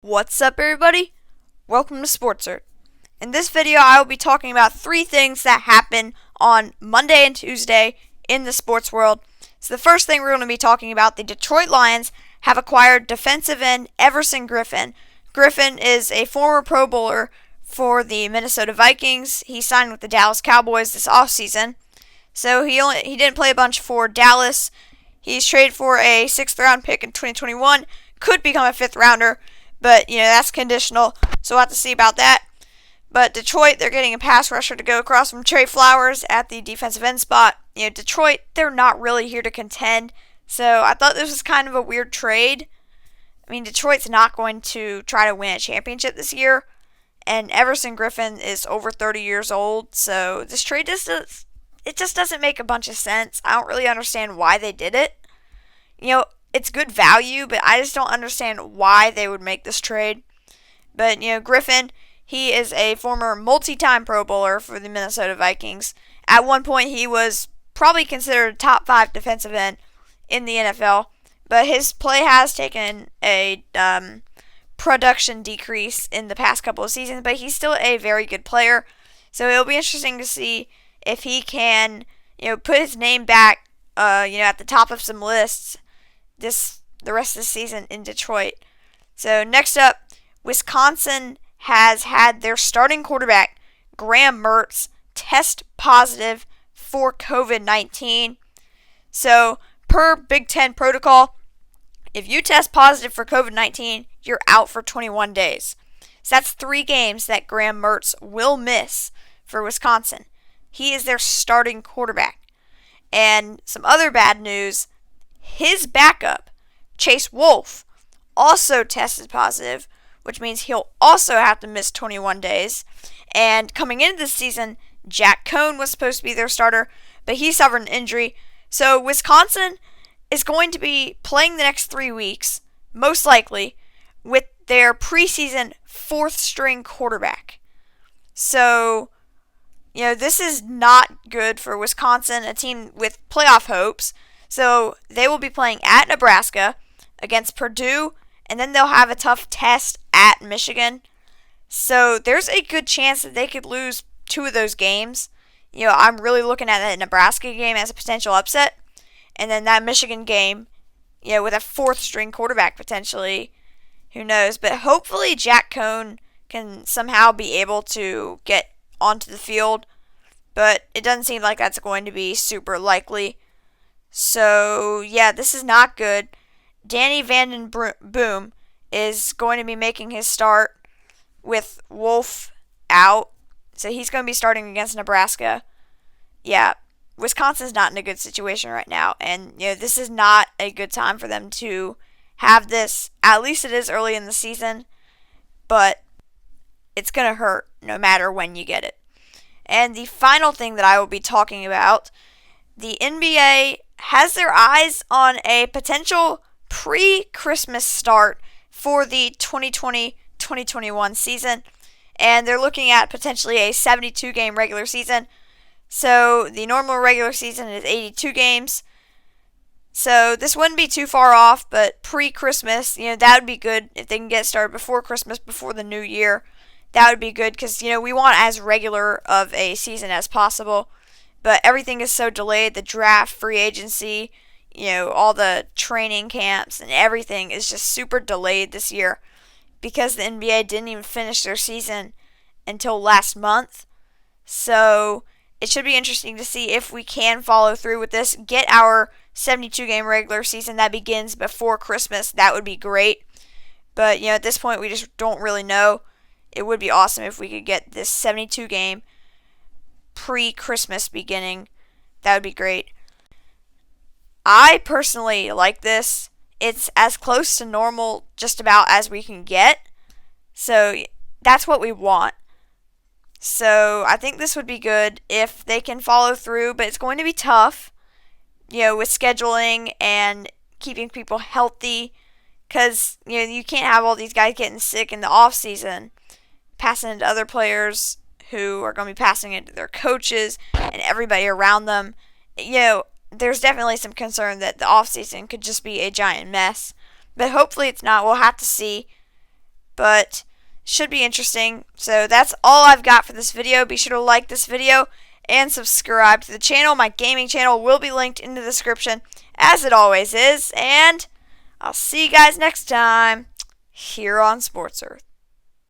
What's up, everybody? Welcome to SportsCert. In this video, I will be talking about 3 things that happened on Monday and Tuesday in the sports world. So the first thing we're going to be talking about, the Detroit Lions have acquired defensive end Everson Griffen. Griffen is a former Pro Bowler for the Minnesota Vikings. He signed with the Dallas Cowboys this offseason. So he didn't play a bunch for Dallas. He's traded for a 6th round pick in 2021. Could become a 5th rounder. But, that's conditional, so we'll have to see about that. But Detroit, they're getting a pass rusher to go across from Trey Flowers at the defensive end spot. Detroit, they're not really here to contend, so I thought this was kind of a weird trade. Detroit's not going to try to win a championship this year, and Everson Griffen is over 30 years old, so this trade just doesn't make a bunch of sense. I don't really understand why they did it. It's good value, but I just don't understand why they would make this trade. But, Griffen, he is a former multi-time Pro Bowler for the Minnesota Vikings. At one point, he was probably considered a top 5 defensive end in the NFL. But his play has taken a production decrease in the past couple of seasons, but he's still a very good player. So it'll be interesting to see if he can, put his name back, at the top of some lists the rest of the season in Detroit. So next up, Wisconsin has had their starting quarterback, Graham Mertz, test positive for COVID-19. So per Big Ten protocol, if you test positive for COVID-19, you're out for 21 days. So that's 3 games that Graham Mertz will miss for Wisconsin. He is their starting quarterback. And some other bad news, his backup, Chase Wolf, also tested positive, which means he'll also have to miss 21 days. And coming into this season, Jack Cohn was supposed to be their starter, but he suffered an injury. So Wisconsin is going to be playing the next 3 weeks, most likely, with their preseason 4th string quarterback. So, this is not good for Wisconsin, a team with playoff hopes. So they will be playing at Nebraska against Purdue, and then they'll have a tough test at Michigan. So there's a good chance that they could lose 2 of those games. I'm really looking at that Nebraska game as a potential upset. And then that Michigan game, with a 4th string quarterback potentially. Who knows? But hopefully Jack Cohn can somehow be able to get onto the field. But it doesn't seem like that's going to be super likely. So, this is not good. Danny Vanden Boom is going to be making his start with Wolf out. So he's going to be starting against Nebraska. Wisconsin's not in a good situation right now. And, this is not a good time for them to have this. At least it is early in the season. But it's going to hurt no matter when you get it. And the final thing that I will be talking about, the NBA has their eyes on a potential pre-Christmas start for the 2020-2021 season, and they're looking at potentially a 72-game regular season. So the normal regular season is 82 games. So this wouldn't be too far off, but pre-Christmas, that would be good if they can get started before Christmas, before the new year. That would be good because, we want as regular of a season as possible. But everything is so delayed. The draft, free agency, all the training camps and everything is just super delayed this year because the NBA didn't even finish their season until last month. So it should be interesting to see if we can follow through with this. Get our 72-game regular season that begins before Christmas. That would be great. But, at this point, we just don't really know. It would be awesome if we could get this 72-game pre-Christmas beginning. That would be great. I personally like this. It's as close to normal just about as we can get. So that's what we want. So I think this would be good if they can follow through, but it's going to be tough, with scheduling and keeping people healthy. Because, you can't have all these guys getting sick in the off season, passing it to other players who are going to be passing it to their coaches and everybody around them. There's definitely some concern that the offseason could just be a giant mess. But hopefully it's not. We'll have to see. but should be interesting. So that's all I've got for this video. Be sure to like this video and subscribe to the channel. My gaming channel will be linked in the description, as it always is. And I'll see you guys next time here on Sports Earth.